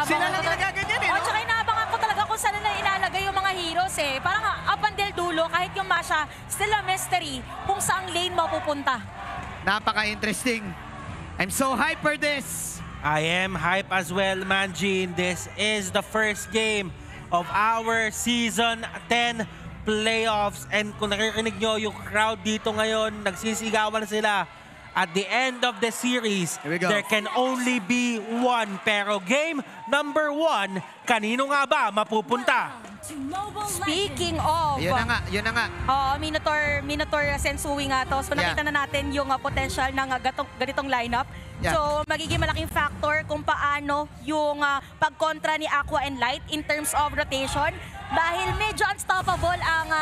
Sila lang yung nagaganyan eh, no? Tsaka inaabangan ko talaga kung saan na ilalagay yung mga heroes eh. Parang up until dulo, kahit yung Masha, still a mystery kung saang lane mapupunta. Napaka-interesting. I'm so hyped for this. I am hype as well, Manjin. This is the first game of our Season 10 playoffs. And kung nakikrinig nyo yung crowd dito ngayon, nagsisigawan na sila. At the end of the series, there can only be one. Pero game number 1, kanino nga ba mapupunta? Speaking of... Yun na nga. Minotaur Sensui nga to. So nakita na natin yung potential ng ganitong lineup. So magiging malaking factor kung paano yung pagkontra ni Aqua and Light in terms of rotation. Dahil medyo unstoppable ang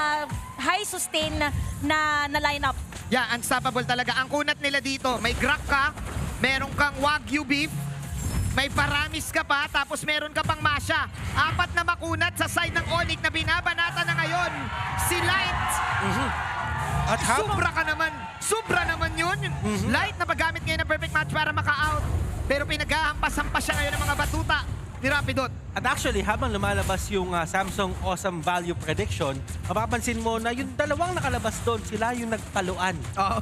high sustain na lineup. Yeah, unstoppable talaga. Ang kunat nila dito, may Grak ka, meron kang Wagyu beef, may Paramis ka pa, tapos meron ka pang Masha. 4 na makunat sa side ng Onyx na binabanata na ngayon. Si Light. At Sobra naman yun. Light na paggamit ngayon ng perfect match para maka-out. Pero pinaghahampas-hampas siya ngayon ng mga batuta ni Rapidot. At actually, habang lumalabas yung Samsung Awesome Value Prediction, mapapansin mo na yung dalawang nakalabas doon, sila yung nagpaluan.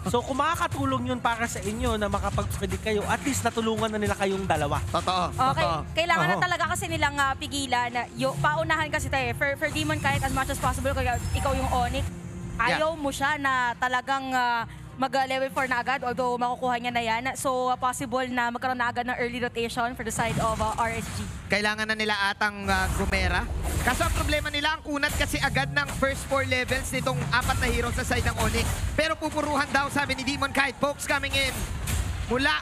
So kung makakatulong yun para sa inyo na makapag-predict kayo, at least natulungan na nila kayong dalawa. Totoo. Okay, kailangan na talaga kasi nilang pigilan. Paunahan kasi tayo for Demon kahit as much as possible, kaya ikaw yung Onyx, ayaw mo siya na talagang mag-level 4 na agad, although makukuha niya na yan. So, possible na magkaroon na agad ng early rotation for the side of RSG. Kailangan na nila atang Grumera. Kaso ang problema nila, ang kunat kasi agad ng first 4 levels nitong 4 na heroes sa side ng Onyx. Pero pupuruhan daw, sabi ni Demon Kite. Pokes coming in mula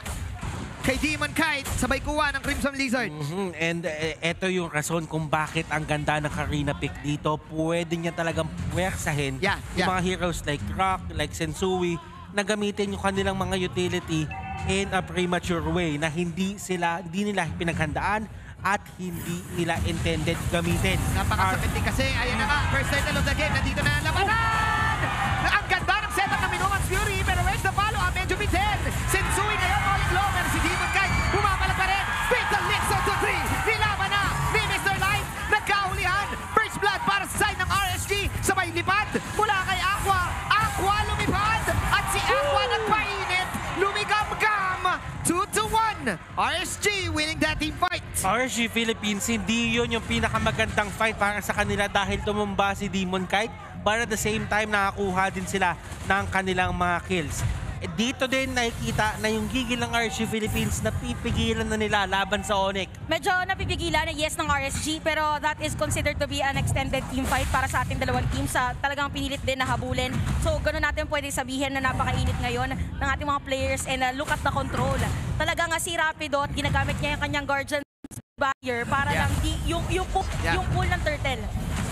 kay Demon Kite, sabay kuha ng Crimson Lizard. And eto yung rason kung bakit ang ganda ng Karina pick dito. Pwede niya talagang puwersahin yung mga heroes like Rock, like Sensui, na gamitin yung kanilang mga utility in a premature way na hindi nila pinaghandaan at hindi nila intended gamitin. Napakasakit din kasi, ayun na nga, first title of the game, nandito na ang labanan! Ang ganda ng setup ng Minowan's Fury, pero where's the follow-up? Medyo biten. Sensui ngayon, all in low, pero si Demon Kite, bumabalag pa rin. Fatal Nexo to 3, nilaban na ni Mr. Light, nagkahulihan. First blood para sa side ng RSG, sabay lipad mula kay Aqua. Aqua lumipad, at si Aqua nagpainit, lumigam-gam. 2-1, RSG winning that team fight. RSG Philippines, hindi yun yung pinakamagandang fight para sa kanila dahil tumumba si Demon Kite, but at the same time nakakuha din sila ng kanilang mga kills. Dito din nakikita na yung gigil ng RSG Philippines na pipigilan na nila laban sa Onyx. Medyo napipigilan na yes ng RSG, pero that is considered to be an extended team fight para sa ating dalawang teams. Talagang pinilit din na habulin. So ganun natin pwede sabihin na napakainit ngayon ng ating mga players, and look at the control. Talagang si Rapidot, ginagamit niya yung kanyang Guardian Barrier para lang yung pull ng turtle.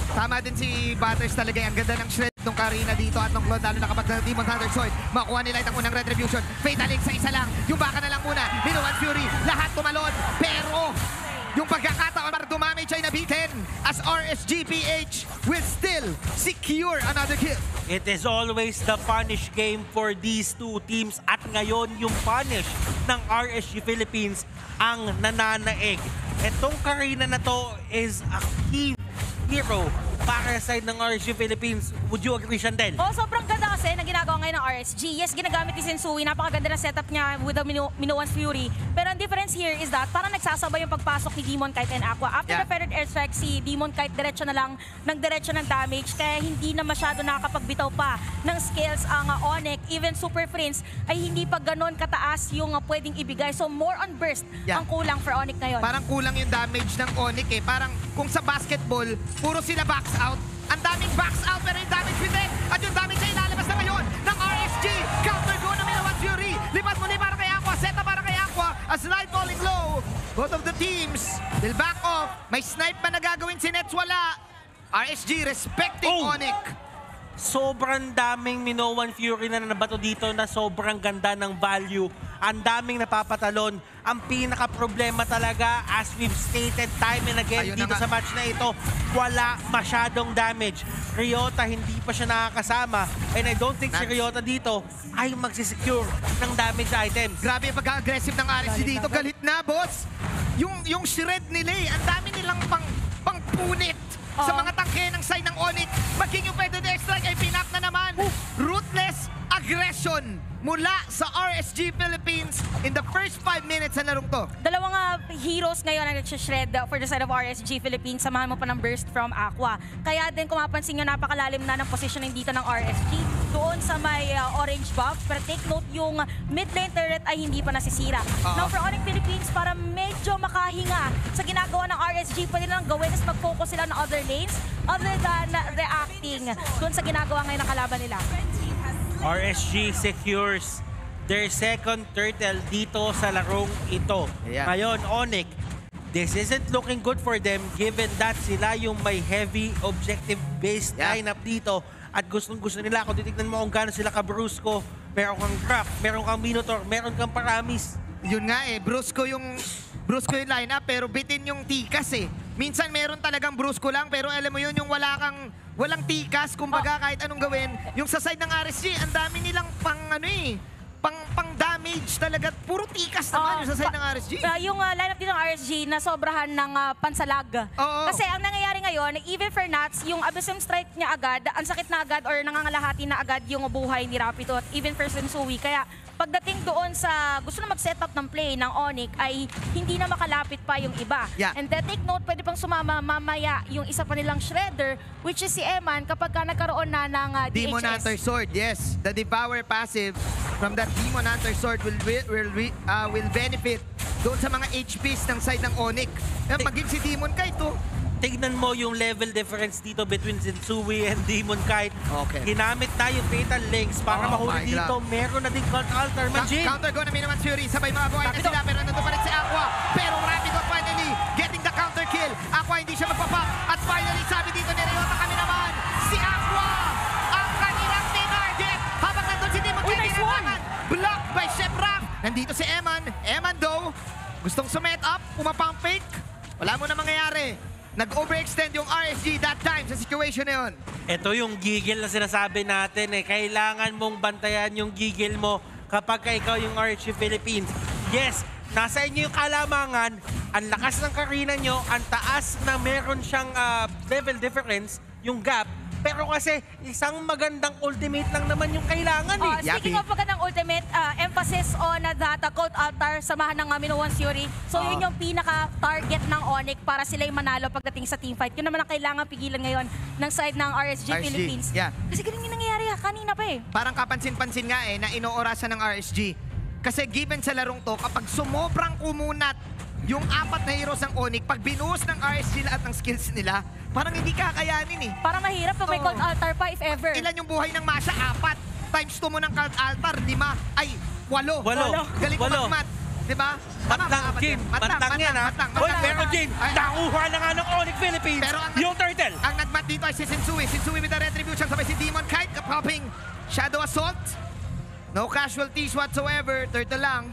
Tama din si Butters talaga. Ang ganda ng shred ng Karina dito at ng Claude, lalo na kapag na Demon Thunder Sword. Makuha nila itang unang retribution. Fatal Link sa isa lang. Yung baka na lang muna. Minowan's Fury, lahat tumalon. Pero yung pagkakataon para dumamage ay nabitin as RSGPH will still secure another kill. It is always the punish game for these two teams, at ngayon yung punish ng RSG Philippines ang nananaig. Itong Karina na to is a key hero para sa side ng RSG Philippines. Would you agree, Shandel? Sobrang ganda kasi na ginagawa ngayon ng RSG. Yes, ginagamit ni Sensui. Napakaganda na setup niya with the Minowan's Fury. Pero ang difference here is that parang nagsasabay yung pagpasok ni Demon Kite and Aqua. After the feathered airstrike, si Demon Kite diretso na lang ng diretso ng damage, kaya hindi na masyado nakakapagbitaw pa ng skills ang Onyx. Even Super Prince ay hindi pa ganon kataas yung pwedeng ibigay. So more on burst ang kulang for Onyx ngayon. Parang kulang yung damage ng Onyx eh. Parang kung sa basketball, puro sila backs out. Ang daming backs out, pero yung damage within. At yung damage ay ilalabas na ngayon ng RSG. Counter go ng Minowan's Fury. Lipat muli para kay Aqua. Seta para kay Aqua. As light falling low. Both of the teams will back off. May snipe pa na gagawin si Nets. Wala. RSG respecting Onyx. Sobrang daming Minowan Fury na nabato dito na sobrang ganda ng value. Ang daming napapatalon. Ang pinaka-problema talaga, as we've stated time and again dito sa match na ito, wala masyadong damage. Ryota hindi pa siya nakakasama, and I don't think si Ryota dito ay magsisecure ng damage items. Grabe yung pagka-aggressive ng RSG dito. Galit na, boss. yung shred nila eh. Ang dami nilang pangpunit sa mga tangke ng side ng Onyx. Maging yung Predator Airstrike ay pinak na naman. Ruthless aggression mula sa RSG Philippines in the first 5 minutes sa larong to. Dalawang heroes ngayon ang nagsishred for the side of RSG Philippines. Samahan mo pa ng burst from Aqua. Kaya din kung mapansin nyo, napakalalim na ng positioning dito ng RSG. Doon sa may orange buff. Pero take note, yung mid lane turret ay hindi pa nasisira. Now for Onyx Philippines, para medyo makahinga sa ginagawa ng RSG, pwede lang gawin is mag-focus sila on other lanes other than reacting doon sa ginagawa ngayon ng kalaban nila. RSG secures their second turtle dito sa larong ito. Yeah. Ngayon, Onyx, this isn't looking good for them given that sila yung may heavy objective-based lineup dito. At gustong-gusto nila, kung titignan mo kung gano'n sila ka-Brusco, meron kang Graf, meron kang Minotaur, meron kang Paramis. Yun nga eh, Brusco yung lineup pero bitin yung tikas eh. Minsan meron talagang Brusco lang pero alam mo yun, yung walang tikas, kumbaga kahit anong gawin. Yung sa side ng RSG, ang dami nilang pang damage talaga. Puro tikas naman yung sa side ng RSG. Yung lineup din ng RSG na sobrahan ng pansalag. Kasi ang nangyayari ngayon, even for Nats, yung Abyssal Strike niya agad, ang sakit na agad or nangangalahati na agad yung buhay ni Rapido at even for Sensui. Kaya pagdating doon sa gusto na mag-setup ng play ng Onyx ay hindi na makalapit pa yung iba. Yeah. And then take note, pwede pang sumama mamaya yung isa pa nilang Shredder, which is si Eman kapag ka nagkaroon na ng Demon DHS. Hunter Sword, yes. The Devour passive from that Demon Hunter Sword will benefit doon sa mga HPs ng side ng Onyx. Maging si Demon Kite to. Tignan mo yung level difference dito between Sensui and Demon Kite. Okay. Ginamit na yung Fatal Links para mahuli dito. Meron na din Cult Altar. Manjin! Counter go na Minoman Fury. Sabay mga buhay na sila pero nandun pa rin si Aqua. Pero Rapido finally getting the counter kill. Aqua hindi siya magpapop. At finally sabi dito ni Ryota kami naman. Si Aqua ang kanilang tinarget. Habang nandun si Demon Kite. Nice one! Blocked by Chef Rap. Nandito si Eman. Eman though, gustong sumet up. Pumapang fake. Wala mo na mangyayari. Nag-overextend yung RSG that time sa situation na yun. Ito yung gigil na sinasabi natin eh. Kailangan mong bantayan yung gigil mo kapag ikaw yung RSG Philippines. Yes, nasa inyo yung kalamangan, ang lakas ng karina nyo, ang taas na meron siyang level difference, yung gap. Pero kasi isang magandang ultimate lang naman yung kailangan eh. Speaking of magandang ultimate, emphasis on that Cult Altar, samahan ng Minowan Fury. So yun yung pinaka-target ng Onyx para sila yung manalo pagdating sa teamfight. Yun naman ang kailangan pigilan ngayon ng side ng RSG Philippines. Yeah. Kasi ganun yung nangyayari kanina pa eh. Parang kapansin-pansin nga eh na inoorasan ng RSG. Kasi given sa larong to, kapag sumobrang kumunat yung apat na heroes ng Onyx, pag binuhos ng RSG lahat ng skills nila, parang hindi kakayanin eh. Parang mahirap pag may Cult Altar pa if ever. Ilan yung buhay ng Masha? 4. Times 2 mo ng Cult Altar, 5. Ay, 8. Galing ko mag-mat. Diba? Matlang, Jin. Matlang yan ha. Hoy, pero Jin, nakuha na nga ng Onyx Philippines yung turtle. Ang nagmat dito ay si Sensui. Sensui with the retribution. Sabay si Demon Kite popping Shadow Assault. No casualties whatsoever. Turtle lang.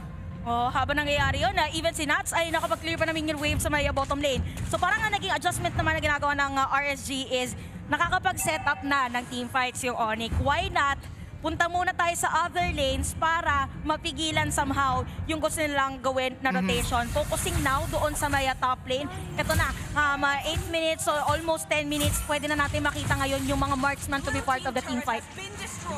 Habang nangyayari yun, even si Nats ay nakapag-clear pa namin yung wave sa may bottom lane. So parang ang naging adjustment naman na ginagawa ng RSG is nakakapag-set up na ng teamfights yung Onyx. Why not? Punta muna tayo sa other lanes para mapigilan somehow yung gusto nilang gawin na rotation. Focusing now doon sa may top lane. Ito na, 8 minutes or almost 10 minutes, pwede na natin makita ngayon yung mga marksman to be part of the teamfight.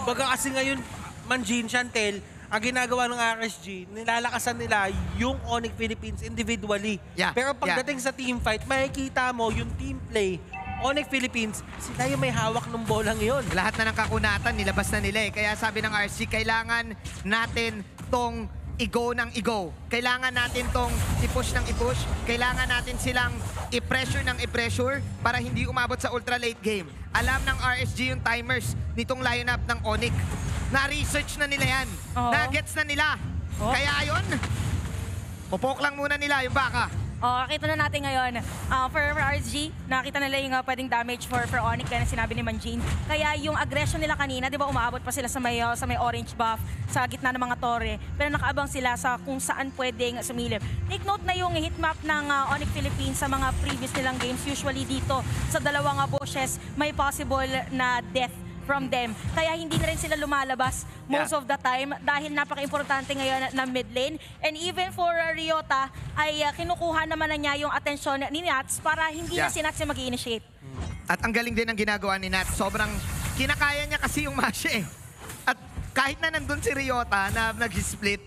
Baga kasi ngayon, Manjin, Chantel, ang ginagawa ng RSG, nilalakasan nila yung Onyx Philippines individually. Yeah, pero pagdating sa teamfight, makikita mo yung team play, Onyx Philippines, sila yung may hawak ng bolang yun. Lahat na ng kakunatan, nilabas na nila eh. Kaya sabi ng RSG, kailangan natin tong i-go ng i-go. Kailangan natin tong i-push ng i-push. Kailangan natin silang i-pressure ng i-pressure para hindi umabot sa ultra late game. Alam ng RSG yung timers nitong lineup ng Onyx. Na-research na nila yan. Na-gets na nila. Kaya ayun, pupok lang muna nila yung baka. Kita na natin ngayon. For RSG, nakita nila yung pwedeng damage for Onyx, kaya sinabi ni Manjin. Kaya yung aggression nila kanina, di ba umabot pa sila sa may orange buff, sa gitna ng mga tore. Pero nakaabang sila sa kung saan pwedeng sumilip. Take note na yung hitmap ng Onyx Philippines sa mga previous nilang games. Usually dito sa dalawang bushes, may possible na death from them. Kaya hindi na rin sila lumalabas most Yeah. of the time dahil napaka-importante ngayon na mid lane. And even for Ryota ay kinukuha naman na niya yung atensyon ni Nats para hindi na Yeah. si Nats yung mag-i-initiate. At ang galing din ng ginagawa ni Nat. Sobrang kinakaya niya kasi yung Masha eh. At kahit na nandun si Ryota na nag-split,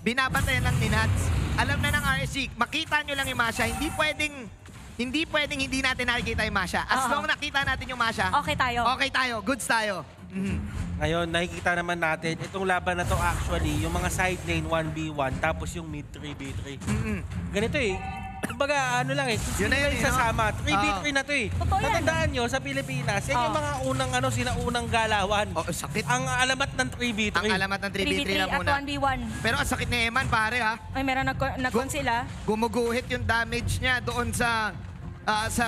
binabantayan lang ni Nats. Alam na ng RSG, makita nyo lang yung Masha. Hindi pwedeng hindi natin nakikita yung Masha. As long nakita natin yung Masha, Okay tayo. okay tayo, goods tayo. Ngayon, nakikita naman natin, itong laban na to actually, yung mga side lane 1v1, tapos yung mid 3v3. Ganito eh. Kumbaga, ano lang eh, Yun na yun, sasama. 3v3 Oo. na to eh. Totoo yan. Tatandaan nyo, sa Pilipinas, yan yung Oo. mga sinaunang galawan. Oh, sakit. Ang alamat ng 3v3. Ang alamat ng 3v3 lang at muna. 1v1. Pero ang sakit ni Eman, pare ha. Ay, meron nag-con sila. Gumuguhit yung damage niya doon sa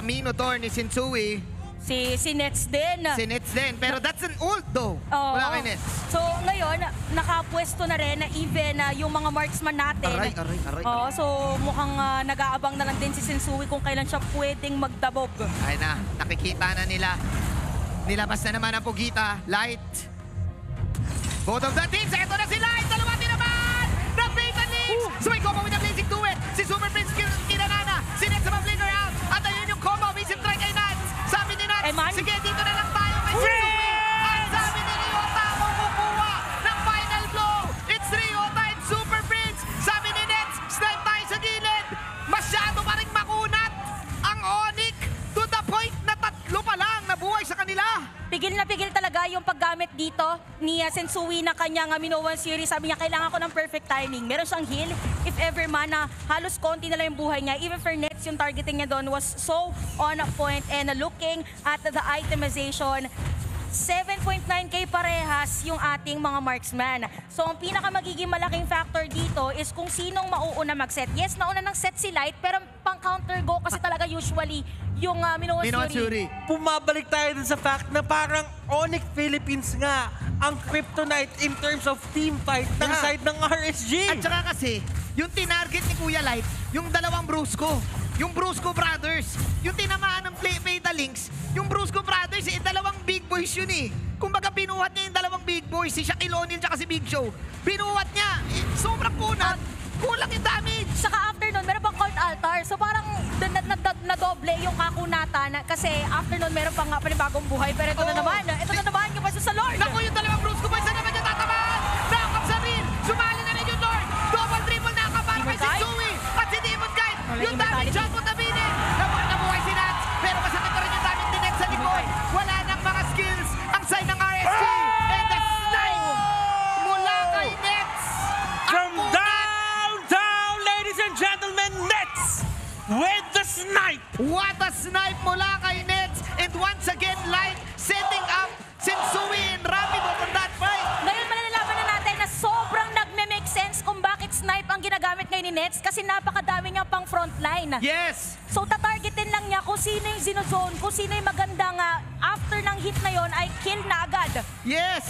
Minotaur ni Sensui. Si Nets din. Si Nets din. Pero that's an ult though. Oo. Wala kay Nets. So ngayon, nakapwesto na rin na even yung mga marksman natin. Aray. Oo, so mukhang nag-aabang na lang din si Sensui kung kailan siya pwedeng magdabog. Ay na, nakikita na nila. Nilabas na naman ang Pugita. Light. Both of the teams. Ito na si Light. Dalawa din naman. Na-fatal links. So may combo with the blazing to it. Si Super Prince kinanana. Si Nets sa flicker out. At ayun yung combo. Visit try kay Nats. Sabi ni Nats, Eman? sige, dito na lang tayo kay Sensui. At sabi ni Ryota, kukuha ng final blow. It's Ryota and Super Prince. Sabi ni Nets, snipe tayo sa gilid. Masyado pa rin makunat ang Onyx to the point na tatlo pa lang nabuhay sa kanila. Pigil na pigil talaga yung paggamit dito ni Sensui na kanyang Minoan series. Sabi niya, kailangan ko ng perfect timing. Meron siyang heal. If ever man na halos konti na lang yung buhay niya. Even for Nets, yung targeting niya doon was so on point. And looking at the itemization, 7.9k parehas yung ating mga marksman. So ang pinaka magiging malaking factor dito is kung sinong mauuna mag-set. Yes, nauna ng set si Light, pero pang counter go kasi talaga usually yung Minoan Minoan Fury. Fury. Pumabalik tayo dun sa fact na parang Onyx Philippines nga ang kryptonite in terms of team fight ng Yeah. side ng RSG. At saka kasi, yung tinarget ni Kuya Light, yung dalawang Brusco. Yung Brusco Brothers. Yung tinamaan ng Fatal Links, yung Brusco Brothers, dalawang big boys yun eh. Kumbaga binuhat niya yung dalawang big boys, si Shaquille O'Neal tsaka si Big Show. Binuhat niya. Sobrang kunat. Kulang yung damage. Saka after nun, meron pang court altar. So parang nadoble yung kakunatan kasi after nun, meron pang panibagong buhay. Pero ito na Oo. naman. Ito na naman yung basta sa Lord. Naku, yung dalawang Brusco boys na naman niya tatamaan. Nakap sa rin. Sumali na rin yung Lord. Double triple na para Demon kay si Knight? Sui. At si Demon Knight. Wala Yung yung damage mentality. shot mo tabinin. Nabuhay si Nats. Pero masakit pa rin yung damage ni Nets sa likod. Wala nang mga skills ang side ng RSG. And the snipe mula kay Nets. From downtown, ladies and gentlemen, Nets with the snipe. What a snipe mula kay Nets. And once again, Light setting up Sensui and Rapido on that fight. Ngayon malalaman na natin na sobrang nagme-make sense kung bakit snipe ang ginagamit ngayon ni Nets kasi napakadami niya pang frontline. Yes. So tatargetin lang niya kung sino yung zinozone, kung sino yung magandang after ng hit na yon ay kill na agad. Yes!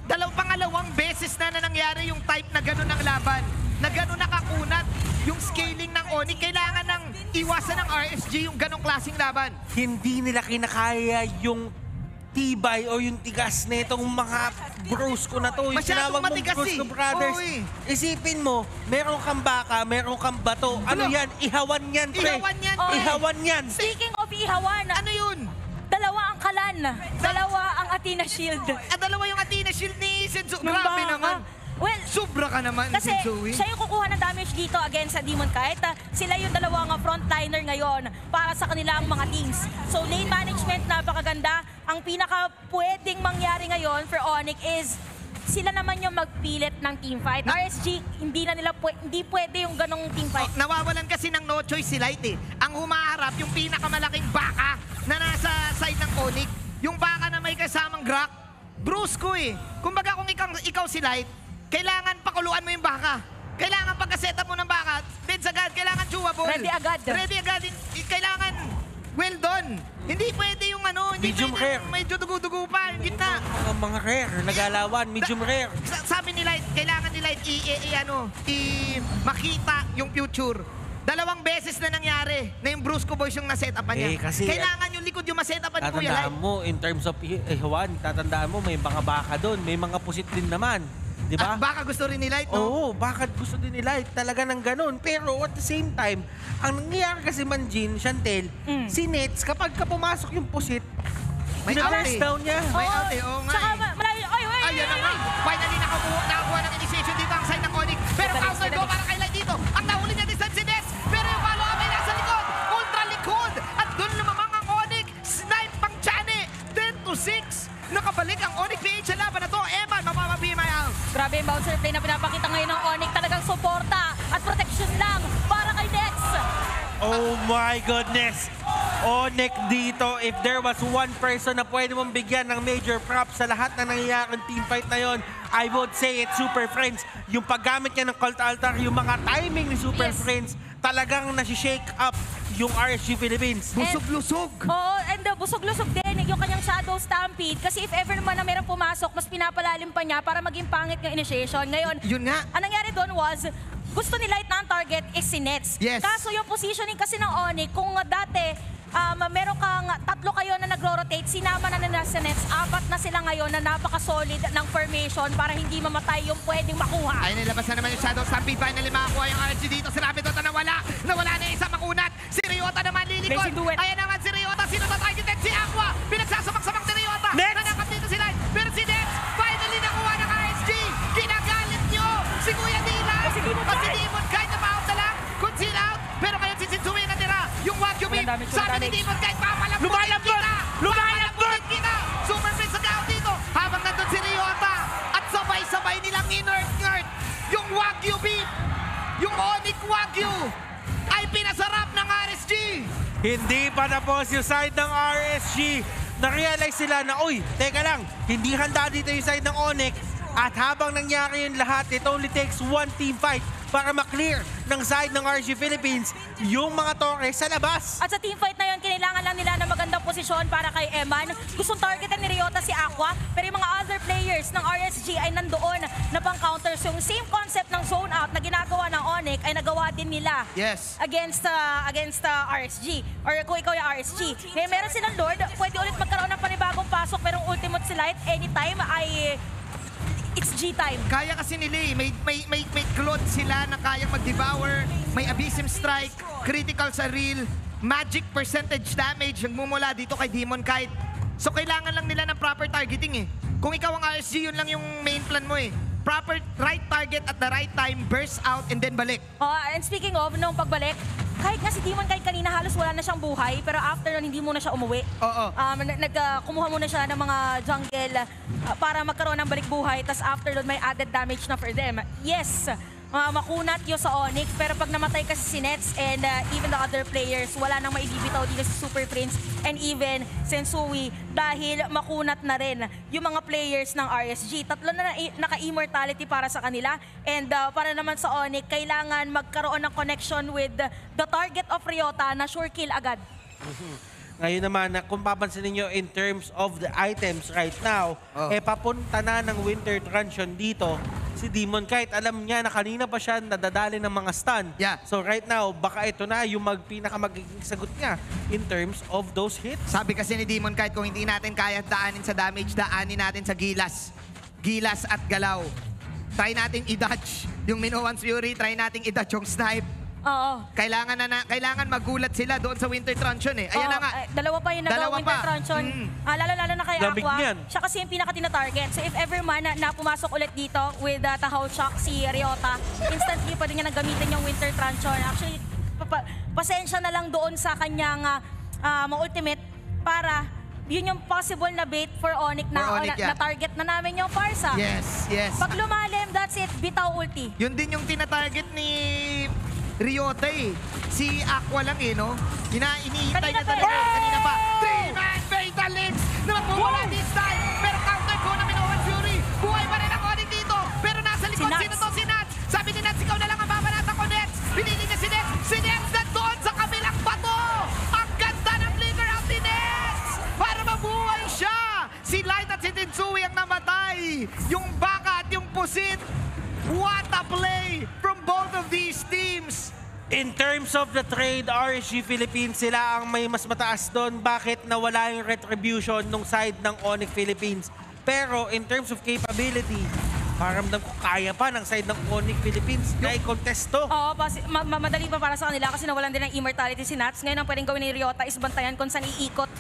Pangalawang beses na nangyari yung type na gano'n ng laban. Na gano'n nakakunat. Yung scaling ng Oni, kailangan ng iwasan ng RSG yung gano'ng klaseng laban. Hindi nila kinakaya yung tibay o yung tigas na itong mga Brusco na to. Yung Masyadong tinawag mong matigas Brusco eh. Brothers. Oo eh. Isipin mo, meron kang baka, meron kang bato. Ano Ano? yan? Ihawan yan, pre. Ihawan yan, pre. Ihawan yan. Speaking of ihawan, Ano yun? dalawa ang kalan, dalawa ang Athena Shield. Dalawa yung Athena Shield ni Senzu. Ng Grabe baka. naman. Well, Sobra ka naman, kasi Sensui. siya yung kukuha ng damage dito against sa Demon Knight. Sila yung dalawang frontliner ngayon para sa kanilang mga teams. So lane management napakaganda. Ang pinaka pwedeng mangyari ngayon for Onyx is sila naman yung magpilit ng teamfight. RSG, hindi pwede yung ganong teamfight. Nawawalan kasi ng no choice si Light eh. Ang humaharap, yung pinakamalaking baka na nasa side ng Onyx. Yung baka na may kasamang Grak. Brusco eh. Kumbaga kung ikaw si Light, kailangan pakuluan mo yung baka. Kailangan pagka-setup mo ng baka, bids agad, kailangan chewable. Ready agad. Ready agad. Kailangan well done. Hindi pwede yung hindi Medium pwede rare. medyo dugo-dugo pa, yung gitna. Mga rare, nagalawan, medium rare. Sabi ni Light, kailangan ni Light makita yung future. Dalawang beses na nangyari na yung Brusco Boys yung na-set upan niya. Eh, kasi- Kailangan yung likod likod yung masetapan ni Kuya Light. Tatandaan mo, in terms of Juan, tatandaan mo, may mga baka doon, may mga pusit din naman. Di ba? At baka gusto rin ni Light, no? Oo, bakit gusto din ni Light talaga ng ganun. Pero at the same time, ang nangyayari kasi Manjin, Chantel, si Nets, kapag ka pumasok yung pusit, May binablast out eh. down niya. May out eh, oo nga Tsaka, eh. malayo, Ayan na nga. Finally, nakakuha ng initiation dito ang side ng Onyx. Pero Dali, counter dali. go para kay Light dito. Ang nahuli niya din si Nets. Pero yung follow-up ay nasa likod. Ultra likod. At doon lumamang ang Onyx. Snipe pang Chane. 10-6. Nakabalik ang Onyx PH sa laban na to. Eman, mapapabimay out. Grabe yung bouncer play na pinapakita ngayon ng Onyx. Talagang suporta at protection lang para kay Nets. Oh my goodness! Onyx dito, if there was one person na pwede mong bigyan ng major props sa lahat na nangyayaring teamfight na yon, I would say it's Super Friends. Yung paggamit niya ng Cult Altar, yung mga timing ni Super Yes. Friends, talagang nasi-shake up yung RSG Philippines. Busog-lusog. Oo, and busog-lusog din yung kanyang Shadow Stampede. Kasi if ever naman na merong pumasok, mas pinapalalim pa niya para maging pangit yung initiation. Ngayon, Yun nga. ang nangyari doon was, gusto ni Light na ang target is si Nets. Yes. Kaso yung positioning kasi ng Onyx, kung dati, meron kang tatlo kayo na nagro-rotate, sinama na nila si Nets, 4 na sila ngayon na napaka-solid ng formation para hindi mamatay yung pwedeng makuha. Ay, nilabas na naman yung Shadow Stampede. Finally, makakuha yung RSG dito. Si Rapidoto nawala. Nawala na yung isa makunat. Si Ryota naman lilikod. Blazing Duet. Ayan naman si Ryota. Sino tatargeted? Si Aqua. Pinagsasamak-samak si Ryota. Nets! Nanakap dito si Light. Pero si Nets, finally nakuha ng RSG. Ginagalit nyo si Kuya Dylan. Si Demon At si Knight. Demon Knight na pa-out na lang. Conceal out. Pero ngayon si Shinzui natira. Yung Wagyu beam. Walang damage, Sabi walang ni damage. Demon Knight, papalamputin Lumalambot! kita. Lumalambot! kita. Super Prince nag-out dito. Habang nandun si Ryota. At sabay-sabay nilang inert-nert. Yung Wagyu beam. Yung Onyx Wagyu. Ay pinasarap ng RSG. Hindi pa tapos yung side ng RSG. Na-realize sila na, uy, teka lang, hindi handa dito yung side ng Onyx. At habang nangyari yung lahat, it only takes one team fight para maklear ng side ng RSG Philippines yung mga torre sa labas. At sa teamfight na yun, kailangan lang nila ng magandang posisyon para kay Eman. Gustong targetan ni Ryota si Aqua, pero yung mga other players ng RSG ay nandoon na pang-counters. Yung same concept ng zone out na ginagawa ng Onyx ay nagawa din nila Yes. against RSG. Or kung ikaw yung RSG. Ngayon meron silang Lord, pwede ulit magkaroon ng panibagong pasok, pero yung ultimate si Light anytime ay it's G-time. Kaya kasi nila eh. May cloth sila na kayang mag-devour. May Abyssem Strike, critical sa real, magic percentage damage nagmumula dito kay Demon Knight. So kailangan lang nila ng proper targeting eh. Kung ikaw ang RSG, yun lang yung main plan mo eh. Proper right target at the right time, burst out and then balik. And speaking of, nung pagbalik, kahit nga si Demon Knight kanina halos wala na siyang buhay, pero after nun hindi muna siya umuwi. Oo. Kumuha muna siya ng mga jungle para magkaroon ng balik buhay, tas after nun may added damage na for them. Yes, makunat yun sa Onyx, pero pag namatay kasi si Nets and even the other players, wala nang maibibitaw dito si Super Prince and even Sensui dahil makunat na rin yung mga players ng RSG. Tatlo na naka-immortality para sa kanila and para naman sa Onyx, kailangan magkaroon ng connection with the target of Ryota na sure kill agad. Ngayon naman, kung papansin niyo in terms of the items right now, papunta na ng Winter Truncheon dito si Demon Knight. Alam niya na kanina pa siya nadadali ng mga stun. Yeah. So right now, baka ito na yung pinakamagiging sagot niya in terms of those hits. Sabi kasi ni Demon Knight, kung hindi natin kaya daanin sa damage, daanin natin sa gilas. Gilas at galaw. Try nating i-dodge yung Minowan's Fury, try nating i-dodge yung snipe. Oo. Kailangan magulat sila doon sa Winter Truncheon eh. Ayan na nga. Dalawa pa yung Winter pa. Truncheon. Lalo-lalo na kay Lamig Aqua. niyan. Siya kasi yung pinaka-tina-target. So if ever man na pumasok ulit dito with Tahaw Shock si Ryota, instantly pwede niya nang gamitin yung Winter Truncheon. Actually, pasensya na lang doon sa kanyang ultimate para yun yung possible na bait for Onyx na, yeah. na target na namin yung Parsa. Yes, yes. Pag lumalim, that's it. Bitaw ulti. Yun din yung tinatarget ni Ryota eh. Si Aqua lang eh, no? Iniintay Kanina na pa talaga. eh. Kanina pa. 3-man Fatal Links na magmumula this time. Pero counter ko na Minowan Fury. Buhay pa rin ang Onyx dito. Pero nasa likod, Si Nats. sino to? Si Nats. Sabi ni Nats, ikaw na lang ang babanatan ko, Nets. Pinili niya si Nets. Si Nets na doon sa kabilang bato. Ang ganda ng flicker out ni Nets. Para mabuhay siya. Si Light at si Tensui ang namatay. Yung baka at yung pusit. What a play from both of these teams. In terms of the trade, RSG Philippines, sila ang may mas mataas doon. Bakit nawala yung retribution nung side ng Onyx Philippines? Pero in terms of capability, paramdam ko kaya pa ng side ng Onyx Philippines na i-contest to. Oo, madali pa para sa kanila kasi nawalan din ng immortality si Nats. Ngayon ang pwedeng gawin ni Ryota is bantayan kung saan iikot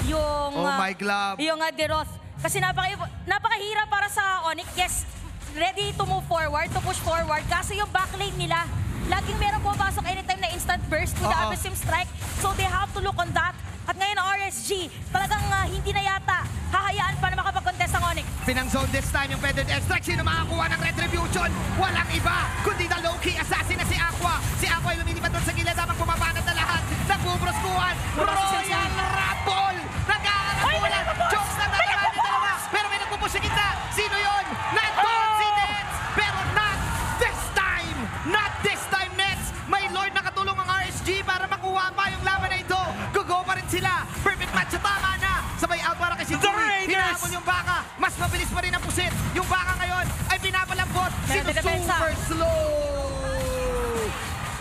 yung... Oh my glove. Yung Deroth. Kasi napakahirap para sa Onyx. Yes, ready to move forward, to push forward. Kasi yung backlane nila, laging meron pumapasok anytime na instant burst with the Abyssrim Strike. So they have to look on that. At ngayon RSG, talagang hindi na yata hahayaan pa na makapag-contest ang Onyx. Pinang-zone this time yung Feathered Extract. Sino makakuha ng retribution? Walang iba, kundi the low-key assassin na si Aqua. Si Aqua ay lumilipat doon sa gilid habang bumabanat na lahat. Nagbubroskuhan. Royal Rumble! Nagkakakulan! Jokes na nakaraan ni dalawa. Pero may nagpupush sa gitna. Sino yun? Nandun si Nets! Pero not this time! Not this time, Nets! May Lord na katulong ang RSG para makuha pa yung laban na ito. Gugo pa rin sila. Perfect match sa tama na. Sabay out para kay Shinzui. Hinahabol yung baka. Mas mabilis pa rin ang pusit. Yung baka ngayon ay pinapalambot. Super slow.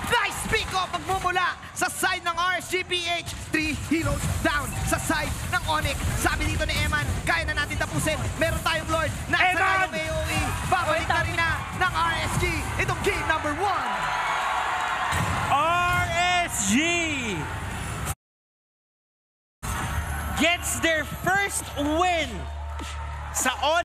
Nice pick up pagmumula sa side ng RSGPH. 3 heroes down sa side ng Onyx. Sabi dito ni Eman, kaya na natin tapusin. Meron tayong Lord. Nasa na yung AOE. Babalik na rin na ng RSG. Itong game number 1. RSG gets their first win sa